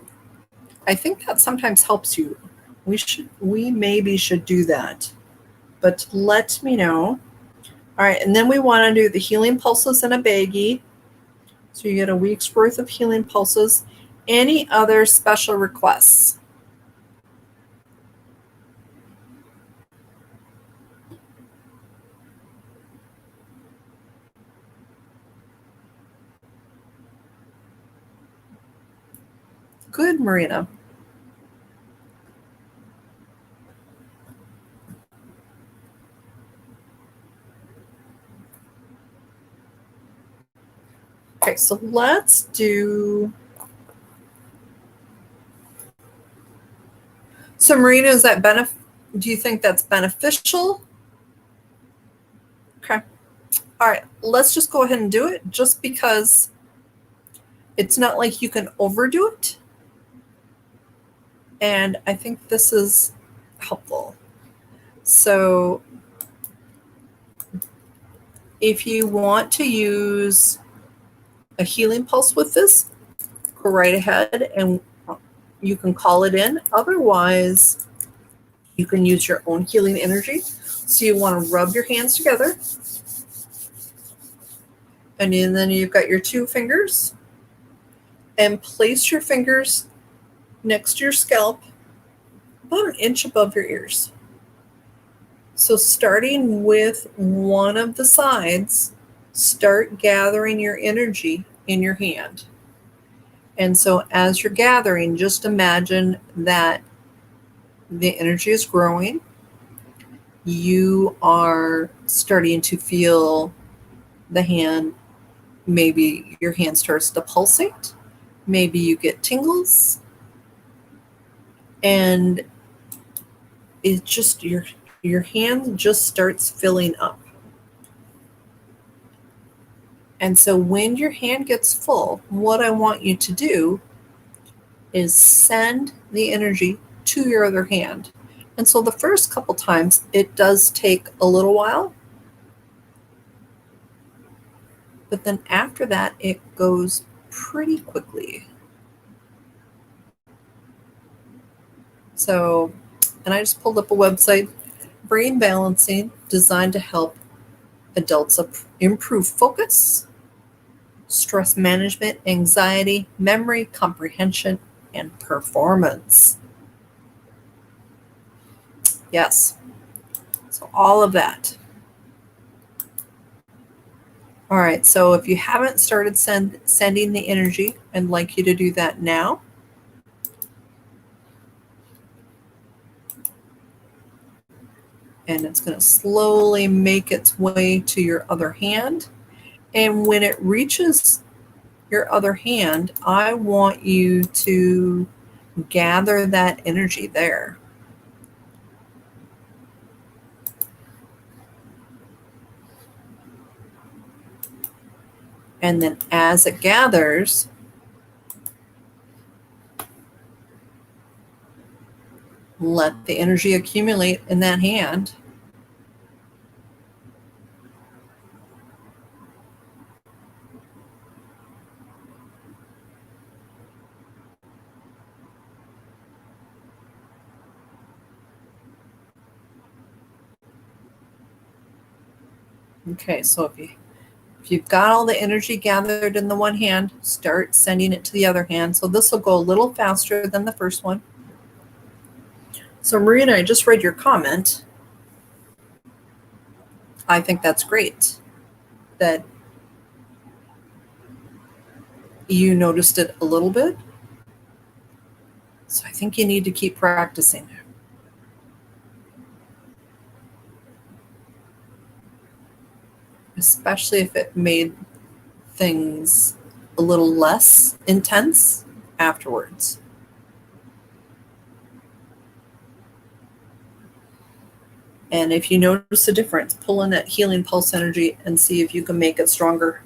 I think that sometimes helps you. We maybe should do that, but let me know. All right, and then we want to do the healing pulses in a baggie. So you get a week's worth of healing pulses. Any other special requests? Good, Marina. Okay, so let's do. So, Marina, is that do you think that's beneficial? Okay. All right, let's just go ahead and do it, just because it's not like you can overdo it. And I think this is helpful. So if you want to use a healing pulse with this, go right ahead and you can call it in. Otherwise, you can use your own healing energy. So you want to rub your hands together. And then you've got your 2 fingers. And place your fingers next to your scalp, about 1 inch above your ears. So starting with one of the sides, start gathering your energy in your hand. And so as you're gathering, just imagine that the energy is growing. You are starting to feel the hand, maybe your hand starts to pulsate, maybe you get tingles, and it just your hand just starts filling up. And so when your hand gets full, what I want you to do is send the energy to your other hand. And so the first couple times, it does take a little while, but then after that, it goes pretty quickly. So, and I just pulled up a website, Brain Balancing, designed to help adults improve focus, stress management, anxiety, memory, comprehension, and performance. Yes, so all of that. All right, so if you haven't started sending the energy, I'd like you to do that now. And it's going to slowly make its way to your other hand. And when it reaches your other hand, I want you to gather that energy there. And then as it gathers, let the energy accumulate in that hand. Okay, so if you've got all the energy gathered in the one hand, start sending it to the other hand. So this will go a little faster than the first one. So Marina, I just read your comment. I think that's great that you noticed it a little bit. So I think you need to keep practicing. Especially if it made things a little less intense afterwards. And if you notice a difference, pull in that healing pulse energy and see if you can make it stronger.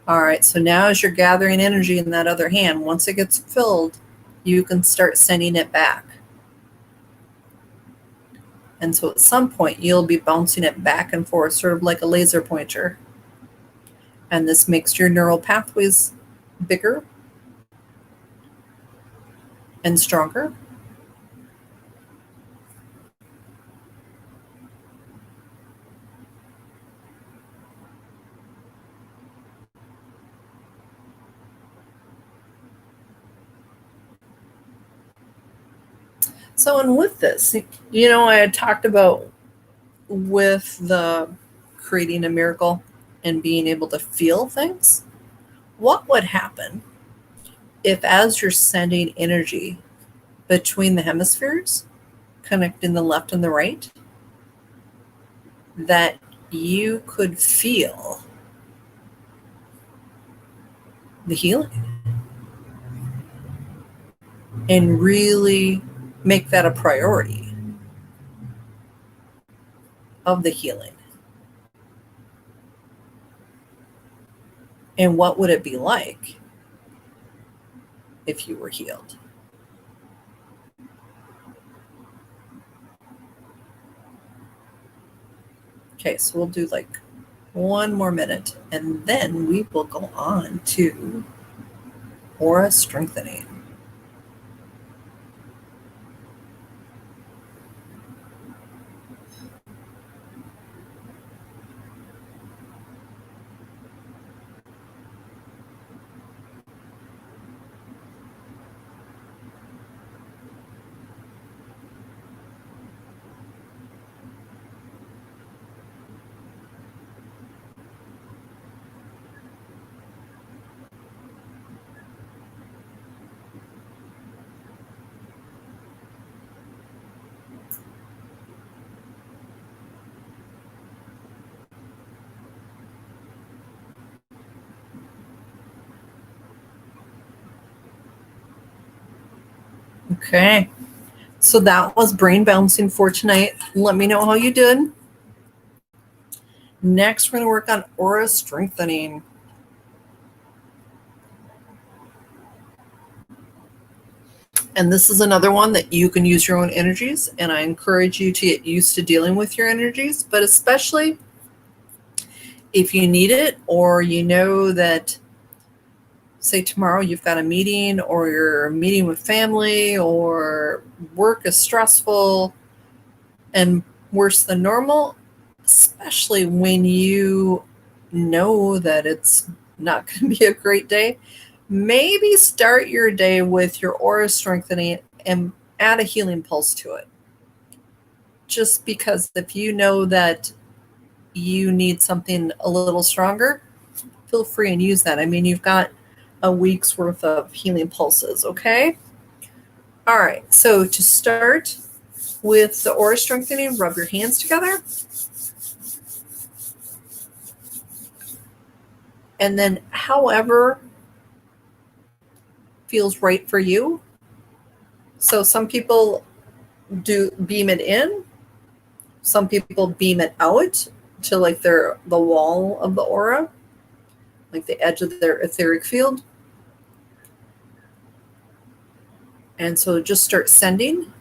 All right, so now as you're gathering energy in that other hand, once it gets filled, you can start sending it back. And so at some point, you'll be bouncing it back and forth, sort of like a laser pointer. And this makes your neural pathways bigger and stronger. So, and with this, I had talked about with the creating a miracle and being able to feel things. What would happen if, as you're sending energy between the hemispheres, connecting the left and the right, that you could feel the healing and really make that a priority of the healing? And what would it be like if you were healed? Okay, so we'll do like one more minute and then we will go on to aura strengthening. Okay. So that was brain bouncing for tonight. Let me know how you did. Next, we're going to work on aura strengthening. And this is another one that you can use your own energies. And I encourage you to get used to dealing with your energies, but especially if you need it, or you know that, say tomorrow you've got a meeting, or you're meeting with family, or work is stressful and worse than normal, especially when you know that it's not going to be a great day. Maybe start your day with your aura strengthening and add a healing pulse to it. Just because if you know that you need something a little stronger, feel free and use that. I mean, you've got a week's worth of healing pulses, okay? All right, so to start with the aura strengthening, rub your hands together. And then however feels right for you. So some people do beam it in. Some people beam it out to like the wall of the aura, like the edge of their etheric field. And so just start sending.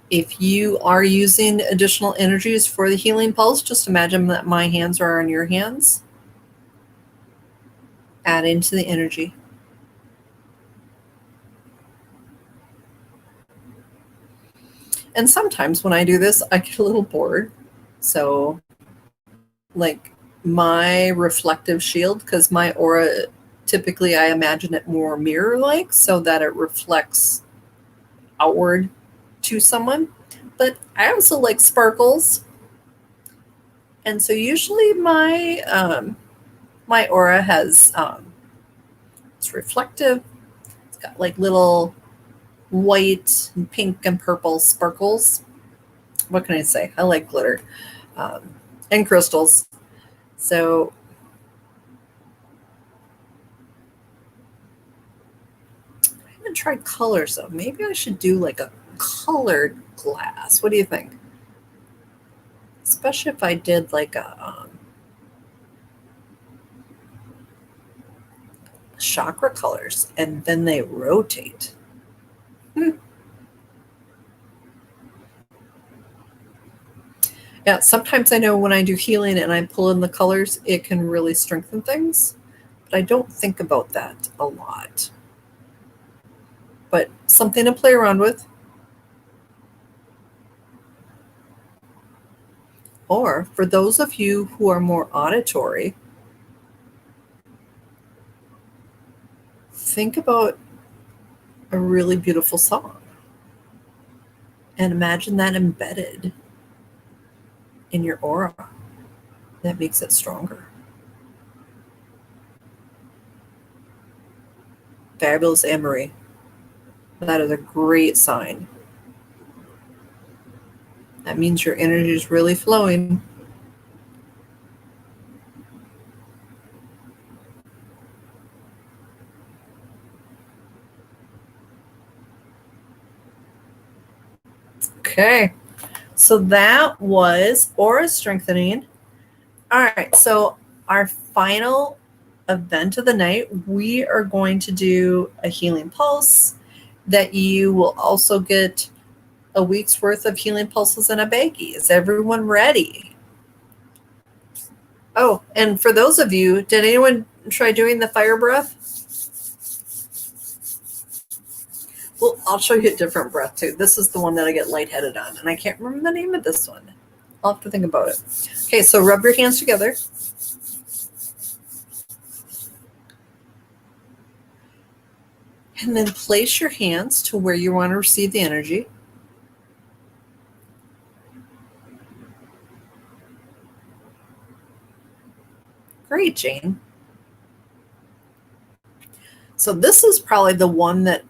If you are using additional energies for the healing pulse, just imagine that my hands are on your hands. Add into the energy. And sometimes when I do this, I get a little bored. So like my reflective shield, because my aura, typically I imagine it more mirror-like so that it reflects outward to someone. But I also like sparkles. And so usually my my aura has, it's reflective. It's got like little white and pink and purple sparkles. What can I say? I like glitter and crystals. So I haven't tried colors though. Maybe I should do like a colored glass. What do you think? Especially if I did like a chakra colors and then they rotate. Yeah, sometimes I know when I do healing and I pull in the colors, it can really strengthen things. But I don't think about that a lot. But something to play around with. Or for those of you who are more auditory, think about a really beautiful song and imagine that embedded in your aura. That makes it stronger. Fabulous, Anne-Marie. That is a great sign. That means your energy is really flowing. Okay, so that was aura strengthening. All right, so our final event of the night, we are going to do a healing pulse that you will also get a week's worth of healing pulses in a baggie. Is everyone ready? Oh, and for those of you, did anyone try doing the fire breath? Well, I'll show you a different breath too. This is the one that I get lightheaded on, and I can't remember the name of this one. I'll have to think about it. Okay, so rub your hands together. And then place your hands to where you want to receive the energy. Great, Jane. So this is probably the one that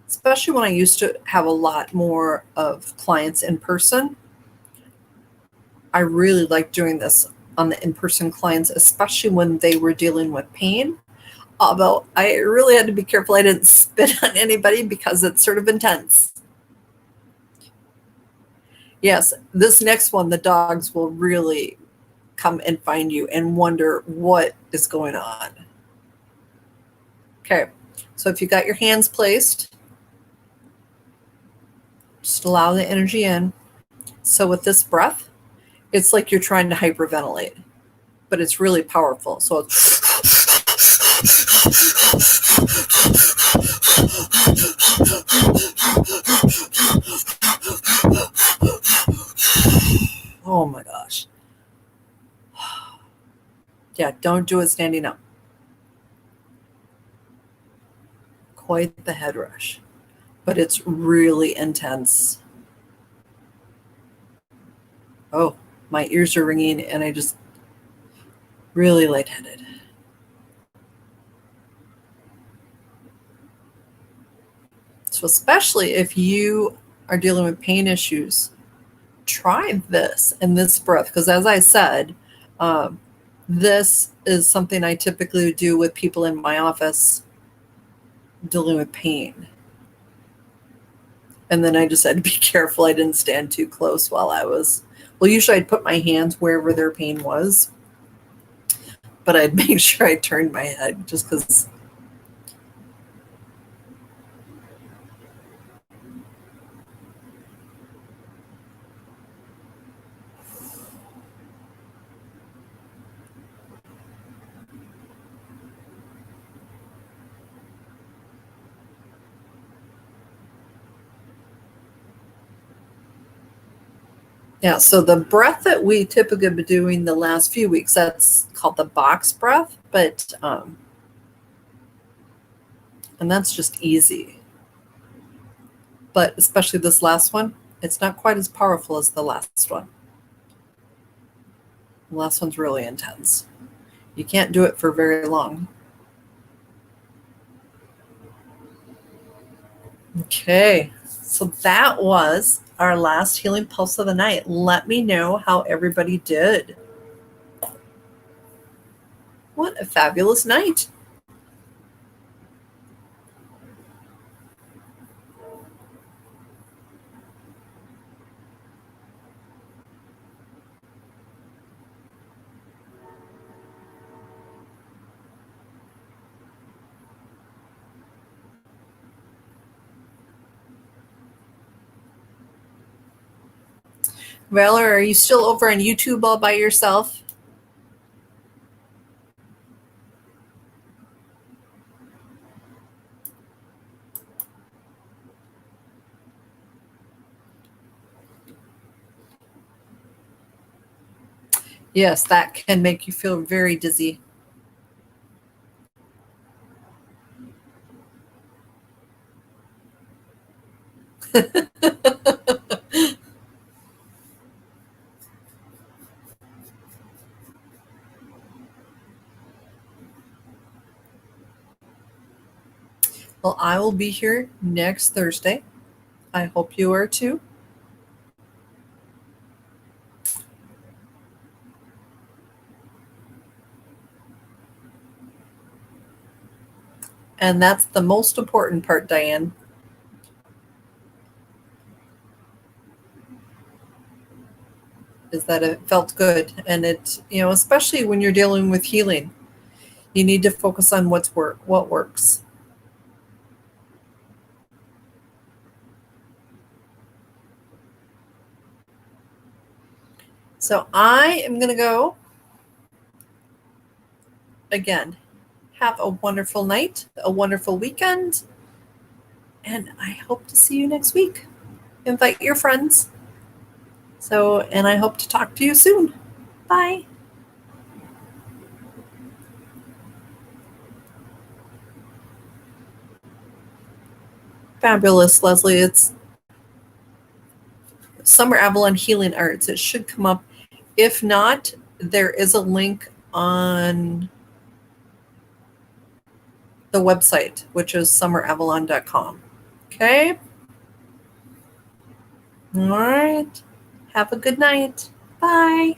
especially when I used to have a lot more of clients in person, I really like doing this on the in-person clients, especially when they were dealing with pain. Although I really had to be careful I didn't spit on anybody because it's sort of intense. Yes, this next one, the dogs will really come and find you and wonder what is going on. Okay, so if you got your hands placed, just allow the energy in. So with this breath, it's like you're trying to hyperventilate, but it's really powerful. So it's oh my gosh. Yeah, don't do it standing up. Quite the head rush, but it's really intense. Oh, my ears are ringing and I just really lightheaded. So especially if you are dealing with pain issues, try this and this breath, because as I said, this is something I typically do with people in my office dealing with pain. And then I just had to be careful I didn't stand too close while I was, well, usually I'd put my hands wherever their pain was, but I'd make sure I turned my head just because. Yeah, so the breath that we typically have been doing the last few weeks, that's called the box breath, but and that's just easy. But especially this last one, it's not quite as powerful as the last one. The last one's really intense. You can't do it for very long. Okay, so that was our last healing pulse of the night. Let me know how everybody did. What a fabulous night. Valor, are you still over on YouTube all by yourself? Yes, that can make you feel very dizzy. Well, I will be here next Thursday. I hope you are too. And that's the most important part, Diane, is that it felt good. And it, especially when you're dealing with healing, you need to focus on what works. So I am going to go. Again, have a wonderful night, a wonderful weekend, and I hope to see you next week. Invite your friends. And I hope to talk to you soon. Bye. Fabulous, Leslie. It's Summer Avalon Healing Arts. It should come up. If not, there is a link on the website, which is summeravalon.com. Okay? All right. Have a good night. Bye.